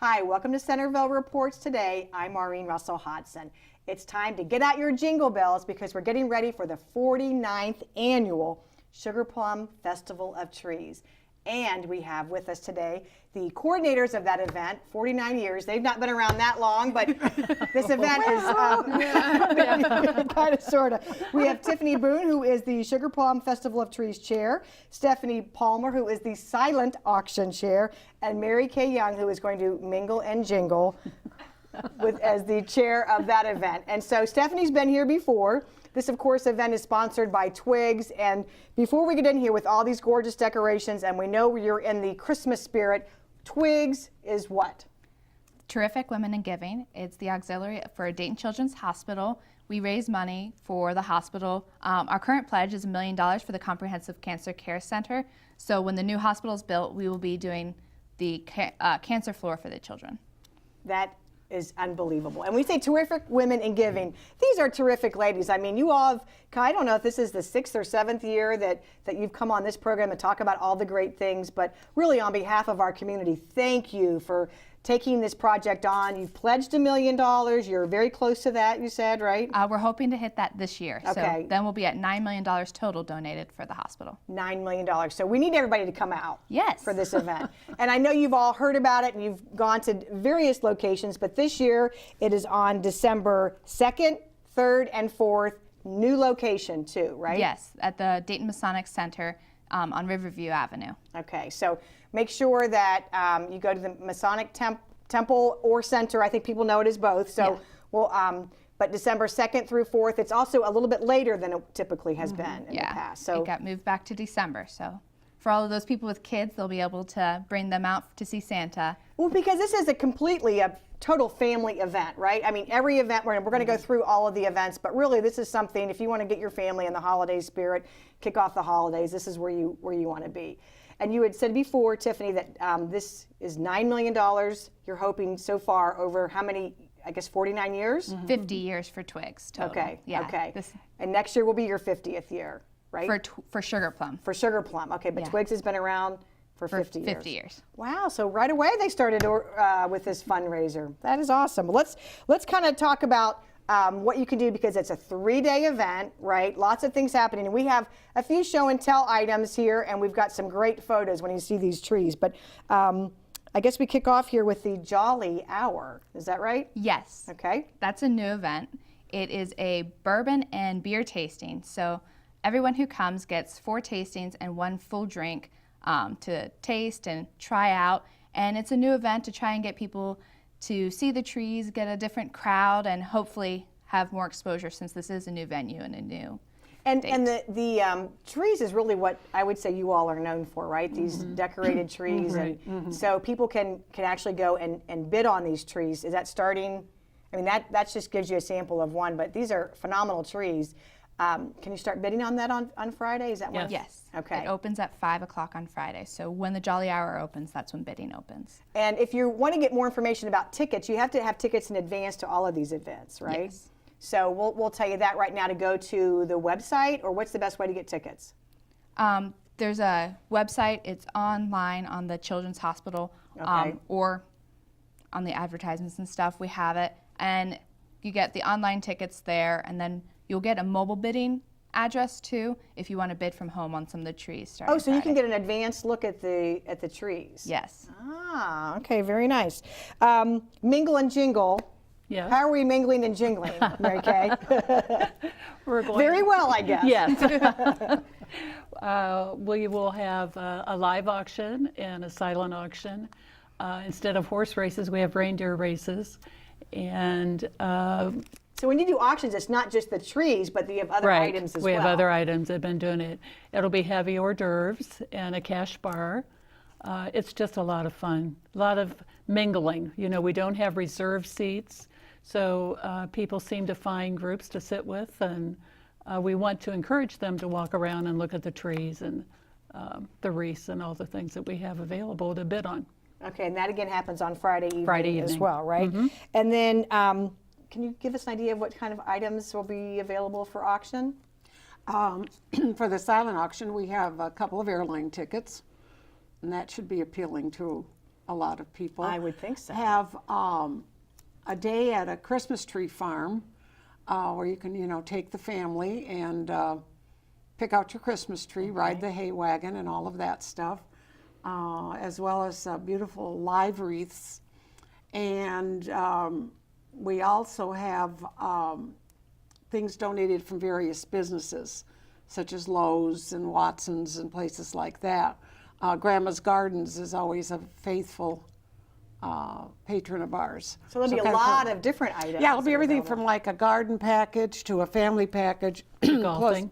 Hi, welcome to Centerville Reports Today. I'm Maureen Russell Hodson. It's time to get out your jingle bells because we're getting ready for the 49th annual Sugarplum Festival of Trees. And we have with us today the coordinators of that event, 49 years. They've not been around that long, but this event is kind of, sort of. We have Tiffany Boone, who is the Sugarplum Festival of Trees chair, Stephanie Palmer, who is the silent auction chair, and Mary Kay Young, who is going to mingle and jingle as the chair of that event. And so Stephanie's been here before. This, of course, event is sponsored by TWIGs. And before we get in here with all these gorgeous decorations, and we know you're in the Christmas spirit, TWIGs is what? Terrific Women in Giving. It's the auxiliary for Dayton Children's Hospital. We raise money for the hospital. Our current pledge is $1 million for the Comprehensive Cancer Care Center. So when the new hospital is built, we will be doing the cancer floor for the children. That is unbelievable. And we say terrific women in giving. These are terrific ladies. I mean, you all have, I don't know if this is the 6th or 7th year that you've come on this program to talk about all the great things, but really on behalf of our community, thank you for taking this project on. You've pledged $1 million. You're very close to that, you said, right? We're hoping to hit that this year. Okay. So then we'll be at $9 million total donated for the hospital. $9 million. So we need everybody to come out. Yes. For this event. And I know you've all heard about it and you've gone to various locations, but this year it is on December 2nd, 3rd, and 4th. New location too, right? Yes, at the Dayton Masonic Center on Riverview Avenue. Okay, so make sure that you go to the Masonic Temple or Center. I think people know it as both. So yeah. We'll, but December 2nd through 4th, it's also a little bit later than it typically has been in the past. So it got moved back to December. So for all of those people with kids, they'll be able to bring them out to see Santa. Well, because this is a total family event, right? I mean, every event, we're going to go through all of the events, but really this is something, if you want to get your family in the holiday spirit, kick off the holidays, this is where you want to be. And you had said before, Tiffany, that this is $9 million. You're hoping so far over how many, I guess 49 years? 50 years for TWIGs total. Okay, yeah. okay. And next year will be your 50th year, right? For Sugarplum. For Sugarplum, okay, but Yeah. TWIGs has been around for 50 years. 50 years. Wow, so right away they started with this fundraiser. That is awesome. Let's kind of talk about what you can do, because it's a 3-day event, right? Lots of things happening. And we have a few show and tell items here, and we've got some great photos when you see these trees. But I guess we kick off here with the Jolly Hour. Is that right? Yes. Okay. That's a new event. It is a bourbon and beer tasting. So everyone who comes gets 4 tastings and 1 full drink to taste and try out. And it's a new event to try and get people to see the trees, get a different crowd, and hopefully have more exposure, since this is a new venue and a new And date. the trees is really what I would say you all are known for, right? These decorated trees. Right. And so people can actually go and bid on these trees. Is that starting? I mean, that just gives you a sample of one, but these are phenomenal trees. Can you start bidding on that on Friday? Is that one? Yes. Okay. It opens at 5 o'clock on Friday. So when the Jolly Hour opens, that's when bidding opens. And if you want to get more information about tickets, you have to have tickets in advance to all of these events, right? Yes. So we'll tell you that right now, to go to the website, or what's the best way to get tickets? There's a website. It's online on the Children's Hospital, Okay. or on the advertisements and stuff. We have it. And you get the online tickets there, and then you'll get a mobile bidding address too if you want to bid from home on some of the trees starting Oh, so you can Friday. get an advanced look at the trees. Yes. Ah, okay, very nice. Mingle and jingle. Yes. How are we mingling and jingling, Mary Kay? We're going Very well, I guess. Yes. We will have a live auction and a silent auction. Instead of horse races, we have reindeer races. And So when you do auctions, it's not just the trees, but you have other right, items as we well. have other items that have been doing it. It'll be heavy hors d'oeuvres and a cash bar. It's just a lot of fun, a lot of mingling. You know, we don't have reserved seats, so people seem to find groups to sit with, and we want to encourage them to walk around and look at the trees and the wreaths and all the things that we have available to bid on. Okay, and that again happens on Friday evening, as evening. well, right? And then can you give us an idea of what kind of items will be available for auction? For the silent auction, we have a couple of airline tickets, and that should be appealing to a lot of people. I would think so. Have a day at a Christmas tree farm where you can, take the family and pick out your Christmas tree, ride the hay wagon and all of that stuff, as well as beautiful live wreaths. And we also have things donated from various businesses, such as Lowe's and Watson's and places like that. Grandma's Gardens is always a faithful patron of ours. So there'll be a kind of lot of different items. Yeah, it'll be that are everything available. from like a garden package to a family package. Golfing.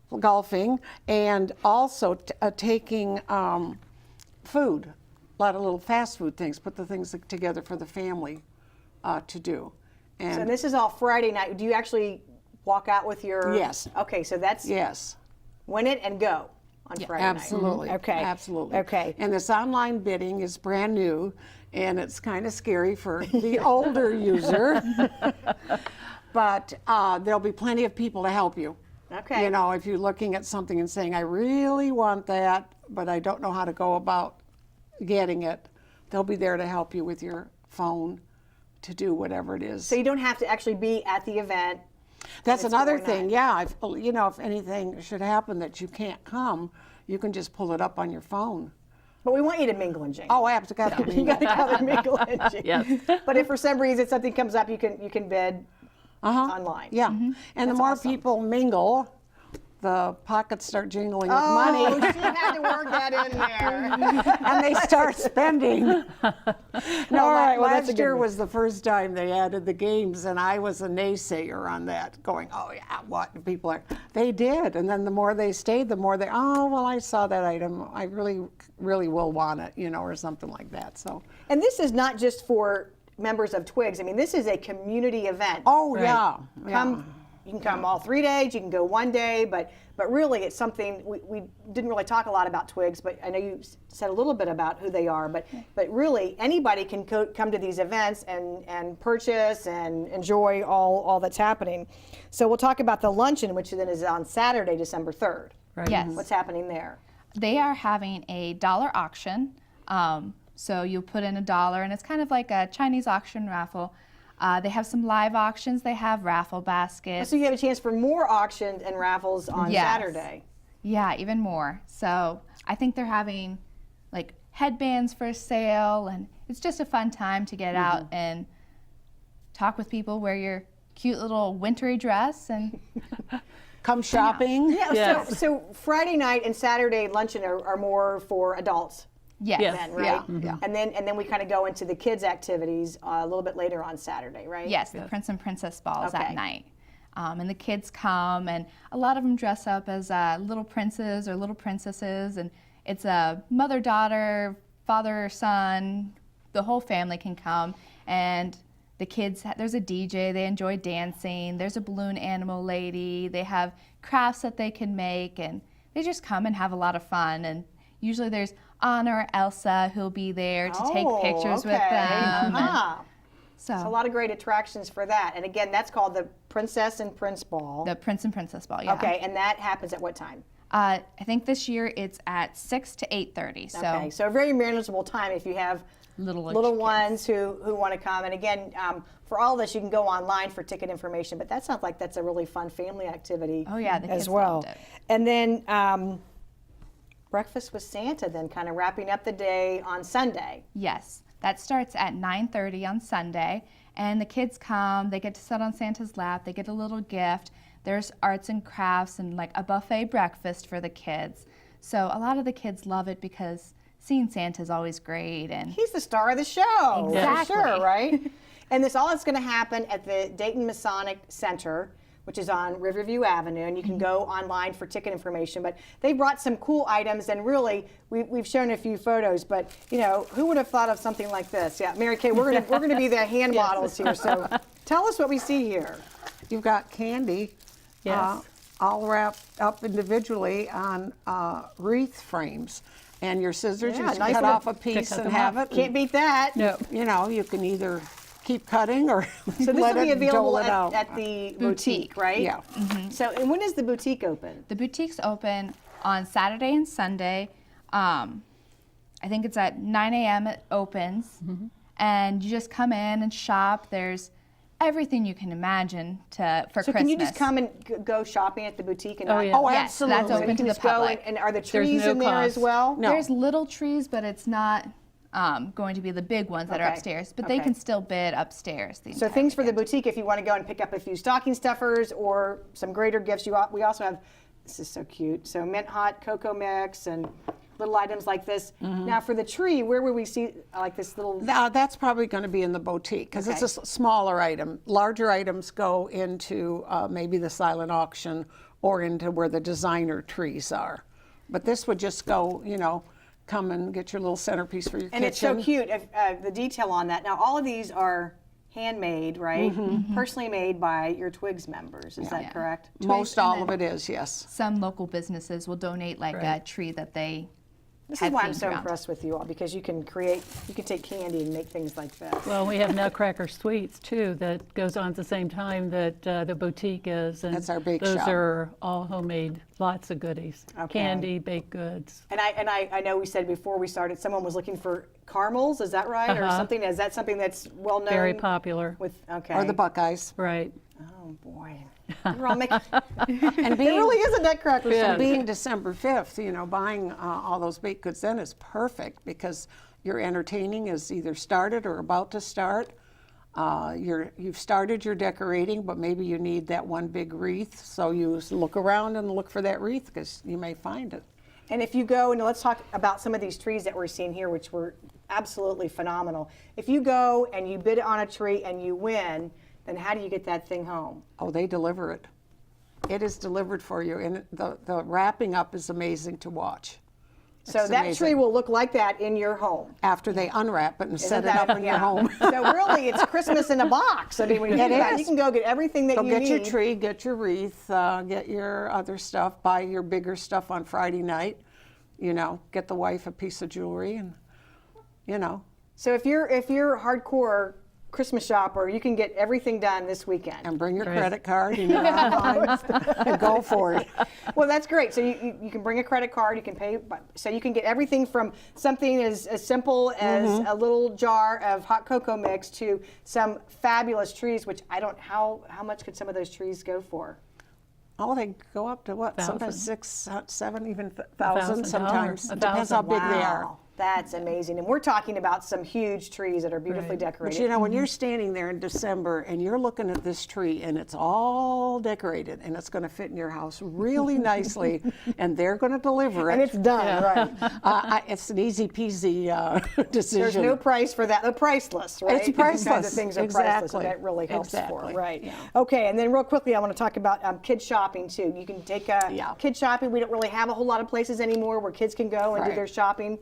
plus golfing, and also taking food, a lot of little fast food things, put the things together for the family to do. And So this is all Friday night. Do you actually walk out with your? Yes. Okay, so that's yes. win it and go on Friday night. Absolutely. Okay. Absolutely. Okay. And this online bidding is brand new, and it's kind of scary for the older user. But there'll be plenty of people to help you. Okay. If you're looking at something and saying, I really want that, but I don't know how to go about getting it, they'll be there to help you with your phone to do whatever it is. So you don't have to actually be at the event. That's it's another going thing, on. yeah. If anything should happen that you can't come, you can just pull it up on your phone. But we want you to mingle and jingle. Oh, absolutely. You got to come and mingle and jingle. Yes. But if for some reason something comes up, you can bid online. Yeah, and the more awesome. people mingle, the pockets start jingling with Oh, money, she had to work that in there. and they start spending. No, All right, well, that's a last good year one. was the first time they added the games, and I was a naysayer on that, going, oh yeah, what people are. They did, and then the more they stayed, the more they, oh well, I saw that item, I really, really will want it, or something like that. So. And this is not just for members of TWIGs. I mean, this is a community event. Oh Right. yeah. Come, you can come all 3 days, you can go 1 day, but really it's something, we didn't really talk a lot about TWIGs, but I know you said a little bit about who they are, but really anybody can come to these events and purchase and enjoy all that's happening. So we'll talk about the luncheon, which then is on Saturday, December 3rd. Right. Yes. What's happening there? They are having a dollar auction. So you put in $1, and it's kind of like a Chinese auction raffle. They have some live auctions. They have raffle baskets. So you have a chance for more auctions and raffles on Yes. Saturday. Yeah, even more. So I think they're having like headbands for sale, and it's just a fun time to get out and talk with people, wear your cute little wintry dress, and Come shopping. Yeah, Yes. so Friday night and Saturday luncheon are more for adults. yes. Yes. Then, right? Yeah. And then we kind of go into the kids' activities a little bit later on Saturday, right? Yes, the Prince and Princess balls Okay. at night. And the kids come, and a lot of them dress up as little princes or little princesses, and it's a mother-daughter, father-son, the whole family can come, and the kids, there's a DJ, they enjoy dancing, there's a balloon animal lady, they have crafts that they can make, and they just come and have a lot of fun. And usually there's Anna or Elsa who'll be there to take pictures with them. and So a So lot of great attractions for that. And again, that's called the Princess and Prince Ball. the Prince and Princess Ball, yeah. Okay, and that happens at what time? I think this year it's at 6 to 8:30. So Okay, so a very manageable time if you have little little kids. ones who want to come. And again, for all this, you can go online for ticket information, but that sounds like that's a really fun family activity Oh yeah, the as kids well. loved it. And then breakfast with Santa, then kind of wrapping up the day on Sunday. Yes, that starts at 9:30 on Sunday, and the kids come. They get to sit on Santa's lap. They get a little gift. There's arts and crafts and like a buffet breakfast for the kids. So a lot of the kids love it because seeing Santa's always great. And He's the star of the show, Exactly. for sure, right? And this all is going to happen at the Dayton Masonic Center, which is on Riverview Avenue, and you can go online for ticket information. But they brought some cool items, and really, we've shown a few photos. But who would have thought of something like this? Yeah, Mary Kay, we're gonna be the hand models here. So tell us what we see here. You've got candy. Yes. All wrapped up individually on wreath frames. And your scissors, Yeah, you just nice cut little- off a piece cut and them have off. it. Can't beat that. No. You can either keep cutting or So this let will be it available dole it out. at the boutique, right? Yeah. So, and when is the boutique open? the boutique's open on Saturday and Sunday. I think it's at 9 a.m. it opens, and you just come in and shop. There's everything you can imagine for Christmas. So can you just come and go shopping at the boutique? And Oh, not- yeah. Oh, Yes, absolutely. that's So you open to can the just go public. and are the trees no in there as cost. well? No. There's little trees, but it's not going to be the big ones that are Okay. upstairs. But they Okay. can still bid upstairs. The So entire things for the weekend. boutique, if you want to go and pick up a few stocking stuffers or some greater gifts, we also have, this is so cute, so mint hot cocoa mix and little items like this. Now for the tree, where would we see like this little, That's probably going to be in the boutique because it's a smaller item. Larger items go into maybe the silent auction or into where the designer trees are. But this would just go, come and get your little centerpiece for your and kitchen. it's so cute, the detail on that. Now all of these are handmade, right? Personally made by your TWIGs members, is that correct? Most all of it is, yes. Some local businesses will donate like a tree that they This had is why I'm themed so around. impressed with you all, because you can take candy and make things like this. Well, we have Nutcracker Sweets too that goes on at the same time that the boutique is. And That's our bake those shop. are all homemade, lots of goodies. Okay. Candy, baked goods. And I know we said before we started, someone was looking for caramels, is that right? Or something, is that something that's well known? Very popular. Okay. Or the Buckeyes. Right. Oh, boy. You're all making, And it really is a nutcracker. Yeah. And being December 5th, buying all those baked goods then is perfect because your entertaining is either started or about to start. You've started your decorating, but maybe you need that one big wreath. So you look around and look for that wreath because you may find it. And if you go, and let's talk about some of these trees that we're seeing here, which were absolutely phenomenal. If you go and you bid on a tree and you win, then how do you get that thing home? Oh, they deliver it. It is delivered for you. And the wrapping up is amazing to watch. So It's that amazing. tree will look like that in your home. After they unwrap it and set it Isn't that- up in your yeah. home. So really, it's Christmas in a box. I mean, when you think about it, is. you can go get everything that So you get need. your tree, get your wreath, get your other stuff, buy your bigger stuff on Friday night, get the wife a piece of jewelry and, So if you're hardcore Christmas shopper, you can get everything done this weekend. and bring your credit card and your online and go for it. Well, that's great. So you can bring a credit card, you can pay, so you can get everything from something as simple as a little jar of hot cocoa mix to some fabulous trees, which how much could some of those trees go for? Oh, they go up to what? Sometimes $1,000. 6, 7, even $1,000 sometimes. $1,000. Depends how big they are. Wow, that's amazing. And we're talking about some huge trees that are beautifully Right. decorated. But when you're standing there in December and you're looking at this tree and it's all decorated and it's going to fit in your house really nicely and they're going to deliver it. And it's done, right? It's an easy peasy decision. There's no price for that. They're priceless, right? It's These kinds of priceless. things are priceless, and Exactly. that really helps Exactly. for, right? Yeah. Okay, and then real quickly, I want to talk about kids shopping too. You can take kids shopping. We don't really have a whole lot of places anymore where kids can go and do Right. their shopping.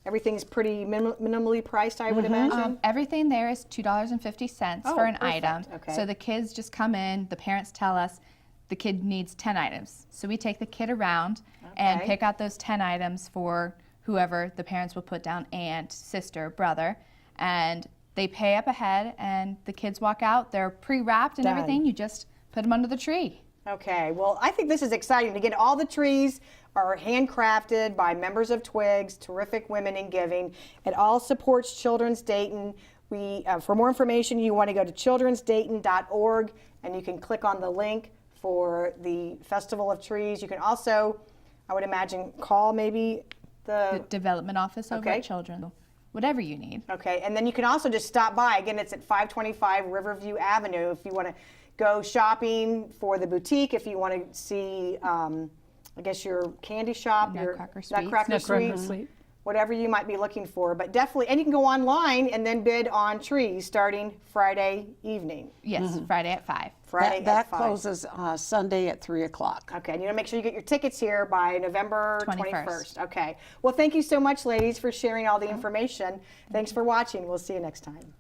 Everything's pretty minimally priced, I would imagine. Everything there is $2.50 for an perfect. item. Okay. So the kids just come in, the parents tell us the kid needs 10 items. So we take the kid around and Okay. pick out those 10 items for whoever the parents will put down, aunt, sister, brother, and they pay up ahead and the kids walk out. They're pre-wrapped and Done. everything. You just put them under the tree. Okay, well, I think this is exciting. Again, all the trees are handcrafted by members of TWIGs, terrific women in giving. It all supports Children's Dayton. For more information, you want to go to childrensdayton.org, and you can click on the link for the Festival of Trees. You can also, I would imagine, call maybe The development office over Okay. at Children. Whatever you need. Okay, and then you can also just stop by. Again, it's at 525 Riverview Avenue if you want to go shopping for the boutique, if you want to see, I guess, your candy shop, your Nutcracker Sweets. Nutcracker Nutcracker Sweets, Sweet. whatever you might be looking for. But definitely, and you can go online and then bid on trees starting Friday evening. Yes, Friday at 5. Friday That at 5. closes Sunday at 3 o'clock. Okay, and you want to make sure you get your tickets here by November 21st. 21st. Okay. Well, thank you so much, ladies, for sharing all the information. Thanks for watching. We'll see you next time.